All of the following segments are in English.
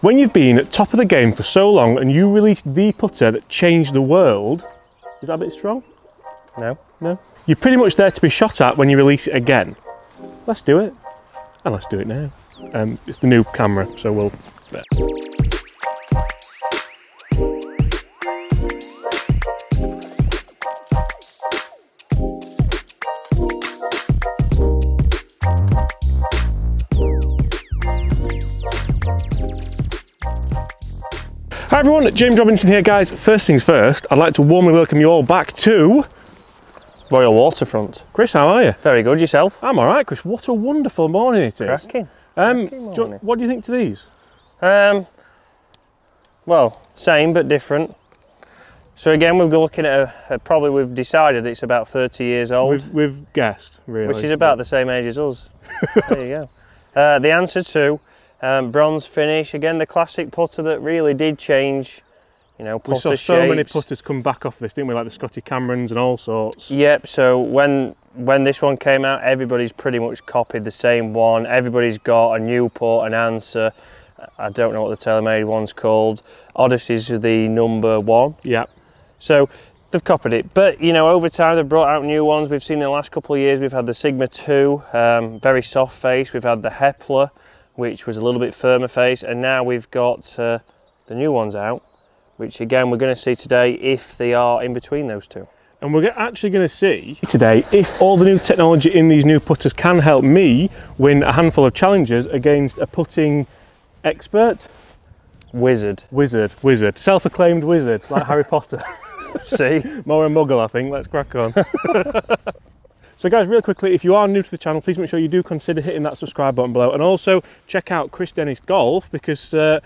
When you've been at top of the game for so long and you released the putter that changed the world, is that a bit strong? No. No? You're pretty much there to be shot at when you release it again. Let's do it. And let's do it now. It's the new camera, so we'll... There. Hi everyone, James Robinson here guys. First things first, I'd like to warmly welcome you all back to Royal Waterfront. Chris, how are you? Very good, yourself? I'm alright Chris, what a wonderful morning it is. Cracking. What do you think to these? Well, same but different. So again, we're looking at probably we've decided it's about 30 years old. We've guessed, really. Which is about the same age as us. There you go. The Anser 2. Bronze finish, again the classic putter that really did change, you know, putter We saw so shapes. many putters come back off this, didn't we, like the Scotty Camerons and all sorts. Yep, so when this one came out, everybody's pretty much copied the same one. Everybody's got a Newport, an Anser. I don't know what the Taylormade one's called. Odyssey's the #1. Yeah. So they've copied it, but you know, over time they've brought out new ones. We've seen in the last couple of years, we've had the Sigma 2, very soft face. We've had the Hepler, which was a little bit firmer face, and now we've got the new ones out, which again we're going to see today if they are in between those two. And we're actually going to see today if all the new technology in these new putters can help me win a handful of challenges against a putting expert. Wizard. Self-acclaimed wizard, like Harry Potter. See? More a muggle, I think. Let's crack on. So guys, real quickly, if you are new to the channel, please make sure you do consider hitting that subscribe button below, and also check out Chris Dennis Golf, because I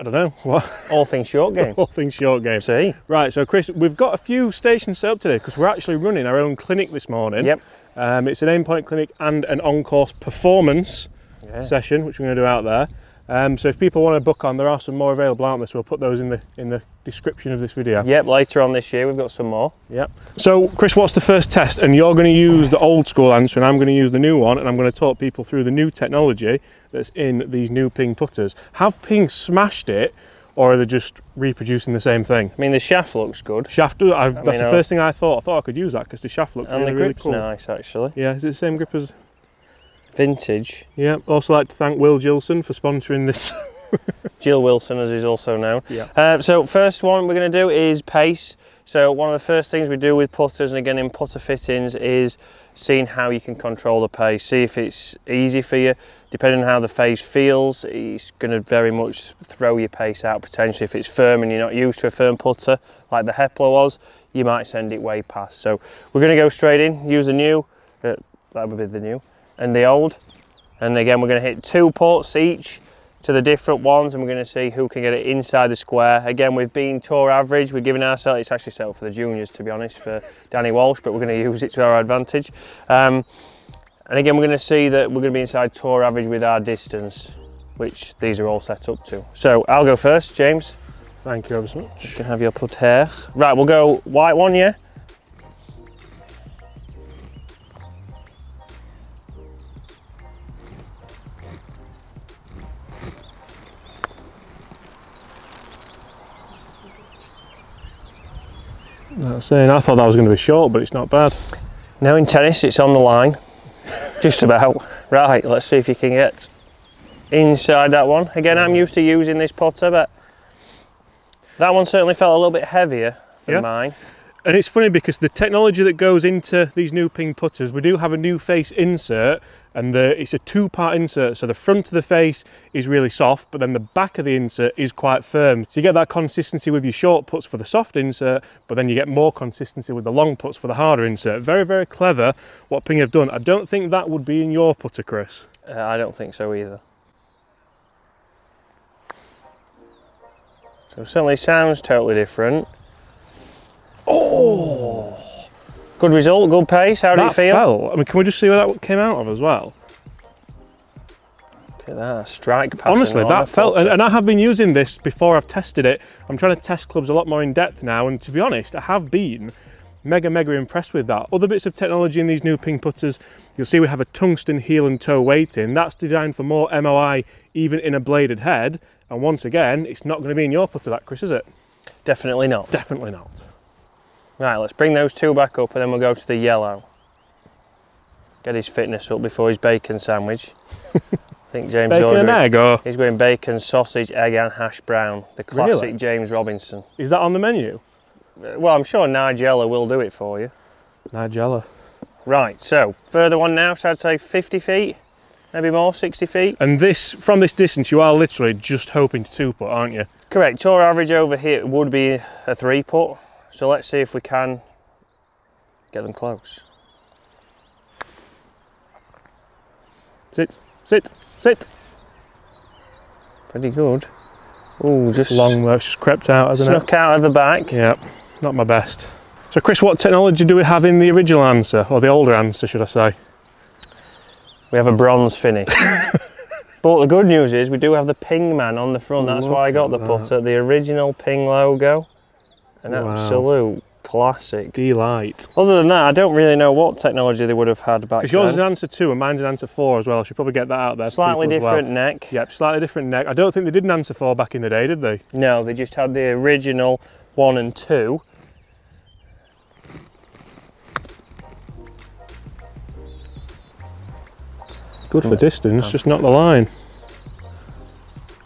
don't know what. All things short game. All things short game. See? Right, so Chris, we've got a few stations set up today because we're actually running our own clinic this morning. Yep. It's an aim-point clinic and an on-course performance session, which we're going to do out there. So if people want to book on, there are some more available, aren't there? So we'll put those in the description of this video. Yep, later on this year we've got some more. Yep. So Chris, what's the first test? And you're going to use the old school Anser and I'm going to use the new one, and I'm going to talk people through the new technology that's in these new Ping putters. Have Ping smashed it, or are they just reproducing the same thing? I mean, the shaft looks good. Shaft, that's the first thing I thought. I thought I could use that because the shaft looks really, really cool. And the grip's nice, actually. Yeah, is it the same grip as... Vintage. Yeah, also like to thank Will Gilson for sponsoring this. Jill Wilson, as he's also known. Yeah. So first one we're going to do is pace. So one of the first things we do with putters, and again in putter fittings, is seeing how you can control the pace. See if it's easy for you. Depending on how the face feels, it's going to very much throw your pace out potentially. If it's firm and you're not used to a firm putter like the Hepler was, you might send it way past. So we're going to go straight in, use the new, that would be the new, and the old. And again we're going to hit 2 ports each to the different ones, and we're going to see who can get it inside the square. Again, we've been tour average, we're giving ourselves, it's actually set up for the juniors to be honest, for Danny Walsh, but we're going to use it to our advantage. And again, we're going to see that we're going to be inside tour average with our distance, which these are all set up to. So I'll go first, James. Thank you ever so much. You can have your putter. Right, we'll go white one, yeah? That's saying, I thought that was going to be short, but it's not bad. Now in tennis, it's on the line. Just about. Right, let's see if you can get inside that one. Again, I'm used to using this putter, but that one certainly felt a little bit heavier than mine. And it's funny because the technology that goes into these new Ping putters, we do have a new face insert, and it's a 2-part insert. So the front of the face is really soft, but then the back of the insert is quite firm. So you get that consistency with your short puts for the soft insert, but then you get more consistency with the long puts for the harder insert. Very, very clever what Ping have done. I don't think that would be in your putter, Chris. I don't think so either. So it certainly sounds totally different. Oh! Good result, good pace. How did it feel? Fell. I mean, can we just see where that came out of as well? Look at that, strike pattern. Honestly, that felt, and I have been using this before I've tested it. I'm trying to test clubs a lot more in depth now, and to be honest, I have been Mega impressed with that. Other bits of technology in these new Ping putters, you'll see we have a tungsten heel and toe weighting. That's designed for more MOI even in a bladed head. And once again, it's not going to be in your putter, that, Chris, is it? Definitely not. Definitely not. Right, let's bring those two back up and then we'll go to the yellow. Get his fitness up before his bacon sandwich. I think James bacon and egg, or? He's going bacon, sausage, egg and hash brown. The classic Really? James Robinson. Is that on the menu? Well, I'm sure Nigella will do it for you. Nigella. Right, so further one now, so I'd say 50 feet, maybe more, 60 feet. And this, from this distance, you are literally just hoping to 2-putt, aren't you? Correct, tour average over here would be a 3-putt. So let's see if we can get them close. Sit, sit, sit. Pretty good. Ooh, just long though, it's just crept out, hasn't it? Snuck out of the back. Yeah, not my best. So Chris, what technology do we have in the original Anser, or the older Anser, should I say? We have a bronze finish. But the good news is we do have the Ping man on the front. That's why I got the putter, the original Ping logo. An absolute classic. Delight. Other than that, I don't really know what technology they would have had back then. Because yours is an Anser 2 and mine's an Anser 4 as well. I should probably get that out there. Slightly different neck. Yep, slightly different neck. I don't think they did an Anser 4 back in the day, did they? No, they just had the original 1 and 2. Good for distance, just not the line.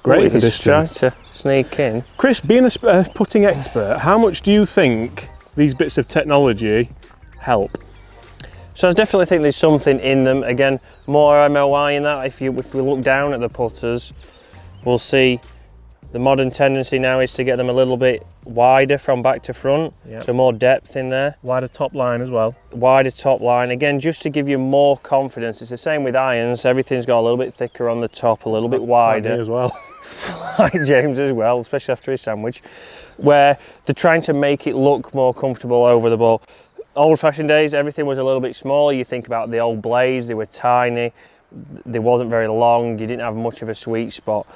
Great for distance. Try to sneak in. Chris, being a putting expert, how much do you think these bits of technology help? So I definitely think there's something in them. Again, more MOI in that. If we look down at the putters, we'll see the modern tendency now is to get them a little bit wider from back to front. Yep. So more depth in there. Wider top line as well. Wider top line. Again, just to give you more confidence. It's the same with irons. Everything's got a little bit thicker on the top, a little bit wider. Like me as well. Like James as well, especially after his sandwich. Where they're trying to make it look more comfortable over the ball. Old-fashioned days, everything was a little bit smaller. You think about the old blades, they were tiny. They wasn't very long. You didn't have much of a sweet spot.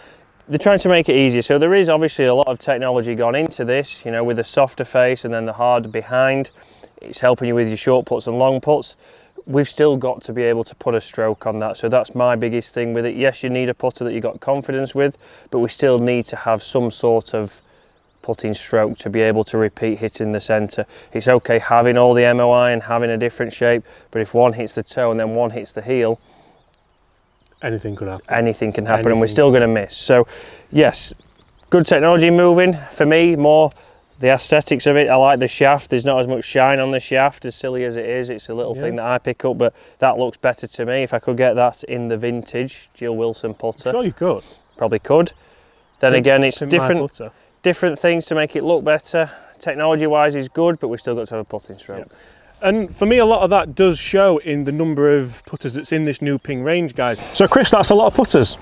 They're trying to make it easier, so there is obviously a lot of technology gone into this, you know, with the softer face and then the hard behind. It's helping you with your short putts and long putts. We've still got to be able to put a stroke on that, so that's my biggest thing with it. Yes, you need a putter that you've got confidence with, but we still need to have some sort of putting stroke to be able to repeat hitting the centre. It's okay having all the MOI and having a different shape, but if one hits the toe and then one hits the heel, anything could happen. Anything can happen, and we're still going to miss. So, yes, good technology moving. For me, more the aesthetics of it. I like the shaft. There's not as much shine on the shaft, as silly as it is. It's a little thing that I pick up, but that looks better to me. If I could get that in the vintage Jill Wilson putter. Sure you could. Probably could. Then again, it's different things to make it look better. Technology-wise is good, but we've still got to have a putting stroke. Yep. And for me, a lot of that does show in the number of putters that's in this new Ping range, guys. So Chris, that's a lot of putters.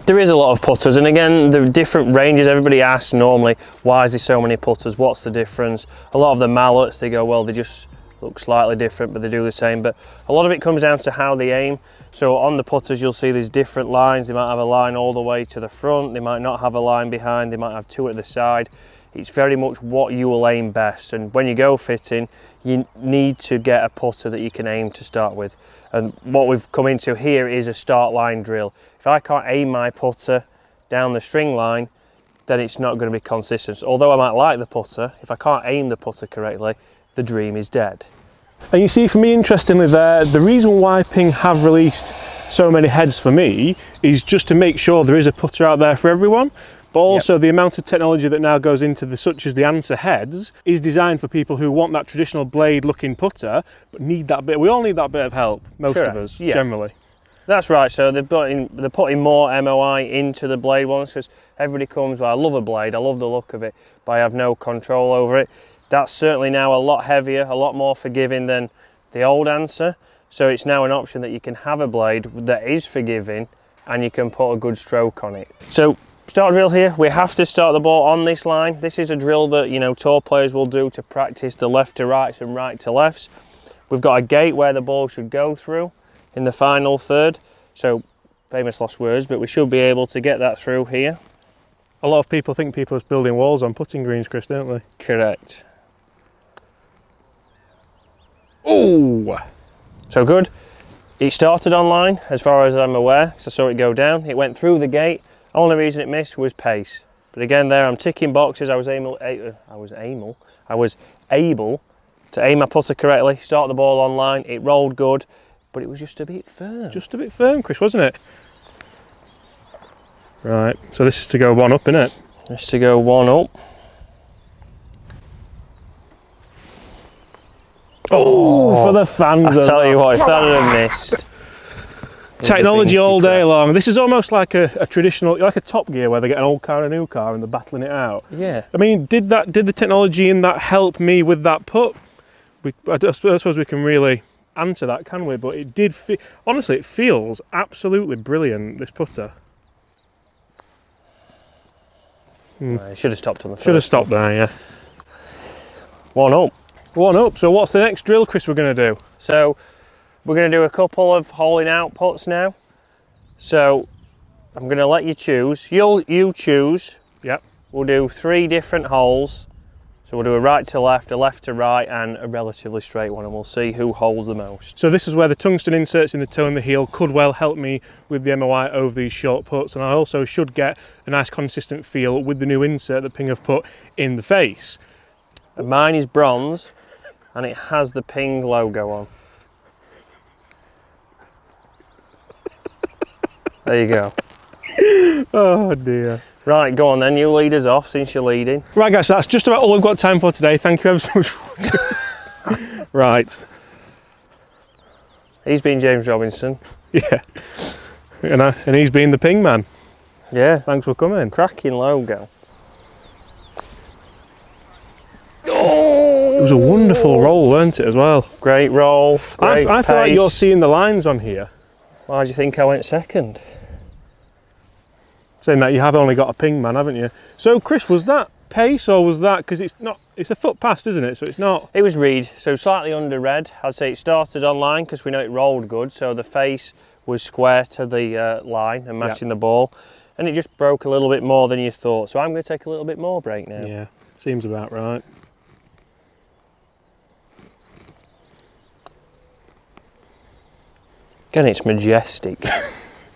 There is a lot of putters, and again, the different ranges. Everybody asks normally, why is there so many putters? What's the difference? A lot of the mallets, they go, well, they just look slightly different, but they do the same. But a lot of it comes down to how they aim. So on the putters, you'll see there's different lines. They might have a line all the way to the front. They might not have a line behind. They might have two at the side. It's very much what you will aim best, and when you go fitting, you need to get a putter that you can aim to start with. And what we've come into here is a start line drill. If I can't aim my putter down the string line, then it's not going to be consistent. So although I might like the putter, if I can't aim the putter correctly, the dream is dead. And you see, for me, interestingly there, the reason why Ping have released so many heads for me is just to make sure there is a putter out there for everyone. But also the amount of technology that now goes into such as the Anser heads is designed for people who want that traditional blade looking putter, but need that bit. We all need that bit of help, most of us, generally. That's right, so they're putting more MOI into the blade ones, because everybody comes, well, I love a blade, I love the look of it, but I have no control over it. That's certainly now a lot heavier, a lot more forgiving than the old Anser. So it's now an option that you can have a blade that is forgiving and you can put a good stroke on it. So start drill here, we have to start the ball on this line. This is a drill that, you know, tour players will do to practice the left to rights and right to lefts. We've got a gate where the ball should go through in the final third. So, famous last words, but we should be able to get that through here. A lot of people think people are building walls on putting greens, Chris, don't they? Correct. Oh! So good. It started online, as far as I'm aware, because I saw it go down. It went through the gate. Only reason it missed was pace. But again, there I'm ticking boxes. I was able to aim my putter correctly, start the ball online. It rolled good, but it was just a bit firm. Just a bit firm, Chris, wasn't it? Right, so this is to go one up, isn't it? This is to go one up. Oh, for the fans. I tell you what, if that had missed. Technology all day long. This is almost like a traditional, like a Top Gear where they get an old car and a new car and they're battling it out. Yeah. I mean, did the technology in that help me with that putt? I suppose we can really answer that, can we? But it did, honestly, it feels absolutely brilliant, this putter. Should have stopped on the first. Should have stopped there, yeah. One up. One up. So what's the next drill, Chris, we're going to do? So we're going to do a couple of holing out putts now. So I'm going to let you choose. You choose. Yep. We'll do 3 different holes. So we'll do a right to left, a left to right, and a relatively straight one, and we'll see who holds the most. So this is where the tungsten inserts in the toe and the heel could well help me with the MOI over these short putts, and I also should get a nice consistent feel with the new insert that Ping have put in the face. And mine is bronze, and it has the Ping logo on. There you go. Oh dear. Right, go on then, you lead us off since you're leading. Right guys, so that's just about all we've got time for today. Thank you ever so much for watching. Right. He's been James Robinson. Yeah. And he's been the Ping man. Yeah. Thanks for coming. Cracking logo. It was a wonderful roll, weren't it, as well? Great roll, great I feel like you're seeing the lines on here. Why do you think I went second? Saying that you have only got a Ping man, haven't you? So Chris, was that pace or was that, because it's a foot past, isn't it? So it's not. It was reed, so slightly under red. I'd say it started online because we know it rolled good, so the face was square to the line and matching the ball, and it just broke a little bit more than you thought. So I'm going to take a little bit more break now. Yeah, seems about right. Again, it's majestic.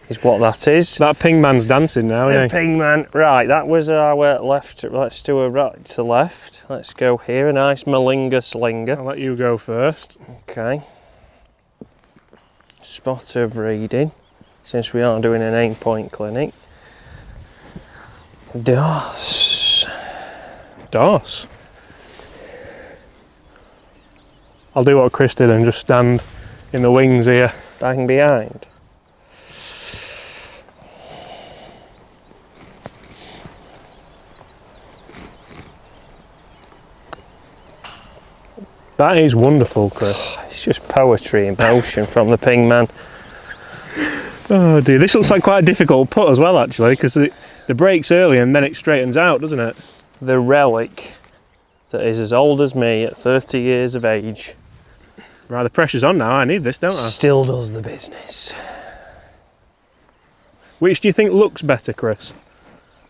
Is what that is. That Ping man's dancing now, The yeah. Ping man. Right, that was our left. Let's do a right to left. Let's go here, a nice Malinga slinger. I'll let you go first. Okay. Spot of reading, since we are doing an 8-point clinic. DOS. DOS. I'll do what Chris did and just stand in the wings here. Bang behind. That is wonderful, Chris. It's just poetry in motion from the Ping man. Oh dear, this looks like quite a difficult putt as well, actually, because it breaks early and then it straightens out, doesn't it? The relic that is as old as me at 30 years of age. Right, the pressure's on now. I need this, don't I? Still does the business. Which do you think looks better, Chris?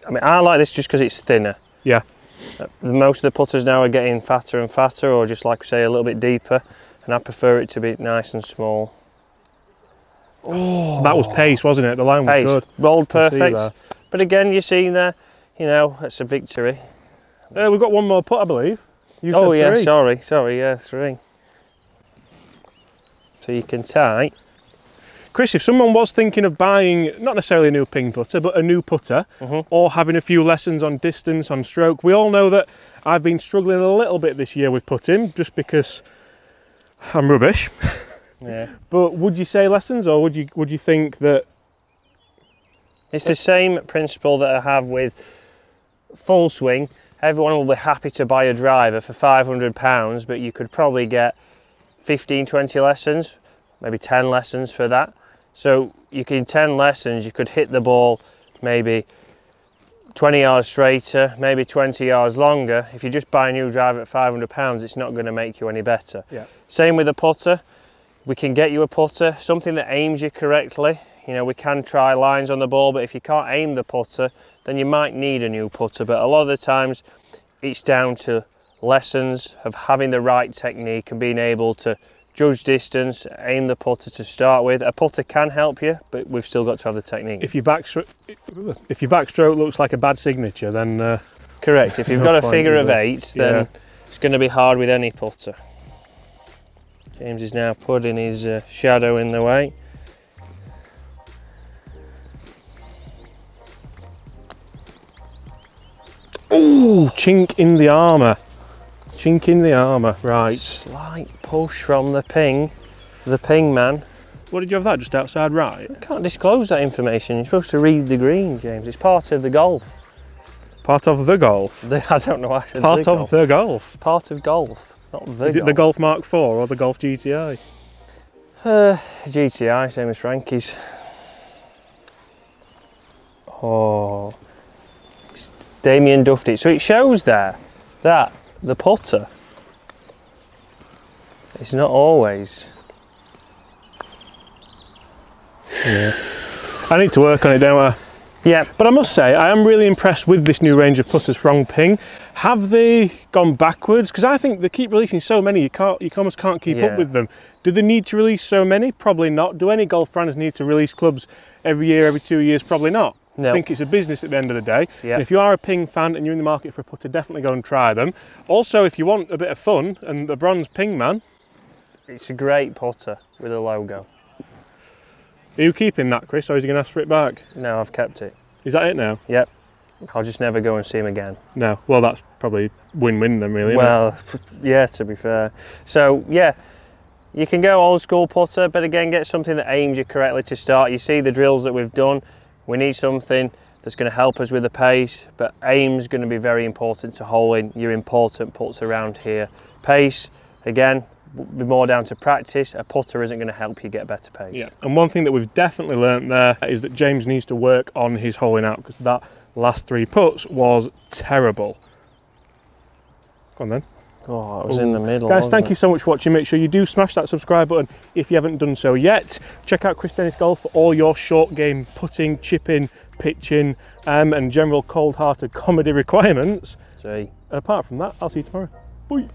I mean, I like this just because it's thinner. Yeah. Most of the putters now are getting fatter and fatter, or just like we say, a little bit deeper, and I prefer it to be nice and small. Oh, that was pace, wasn't it? The line was good. Rolled perfect. But again, you see there, you know, it's a victory. We've got one more putt, I believe. You Oh said yeah, 3. sorry, yeah, 3. So you can tie. Chris, if someone was thinking of buying, not necessarily a new Ping putter, but a new putter, or having a few lessons on distance, on stroke, we all know that I've been struggling a little bit this year with putting, just because I'm rubbish. Yeah. But would you say lessons, or would you think that? It's the same principle that I have with full swing. Everyone will be happy to buy a driver for £500, but you could probably get 15, 20 lessons, maybe 10 lessons for that. So you can 10 lessons, you could hit the ball maybe 20 yards straighter, maybe 20 yards longer. If you just buy a new driver at £500, it's not going to make you any better. Yeah. Same with a putter. We can get you a putter, something that aims you correctly. You know, we can try lines on the ball, but if you can't aim the putter, then you might need a new putter. But a lot of the times it's down to lessons of having the right technique and being able to judge distance, aim the putter to start with. A putter can help you, but we've still got to have the technique. If your backstroke looks like a bad signature, then correct. If you've got a figure of 8, then it's going to be hard with any putter. James is now putting his shadow in the way. Ooh, chink in the armour. Chink in the armour, right. Slight push from the ping man. What did you have that, just outside right? I can't disclose that information. You're supposed to read the green, James. It's part of the golf. Part of the golf? I don't know why I said part of the golf? Part of golf, not the golf. Is it the Golf Mark IV or the Golf GTI? GTI, same as Frankie's. Oh, Damien duffed it. So it shows there that the putter is not always. Yeah. I need to work on it, don't I? Yeah. But I must say, I am really impressed with this new range of putters from Ping. Have they gone backwards? Because I think they keep releasing so many, you almost can't keep up with them. Do they need to release so many? Probably not. Do any golf brands need to release clubs every year, every 2 years? Probably not. No. I think it's a business at the end of the day. Yeah. And if you are a Ping fan and you're in the market for a putter, definitely go and try them. Also, if you want a bit of fun and the bronze Ping man, it's a great putter with a logo. Are you keeping that, Chris, or is he going to ask for it back? No, I've kept it. Is that it now? Yep. I'll just never go and see him again. No. Well, that's probably win-win then, really. Well, yeah, to be fair. So, yeah, you can go old school putter, but again, get something that aims you correctly to start. You see the drills that we've done. We need something that's going to help us with the pace, but aim's going to be very important to hole in your important putts around here. Pace, again, be more down to practice. A putter isn't going to help you get better pace. Yeah, and one thing that we've definitely learnt there is that James needs to work on his holing out, because that last 3 putts was terrible. Go on then. Oh, it was in the middle. Guys, thank you so much for watching. Make sure you do smash that subscribe button if you haven't done so yet. Check out Chris Dennis Golf for all your short game putting, chipping, pitching, and general cold-hearted comedy requirements. See. And apart from that, I'll see you tomorrow. Bye.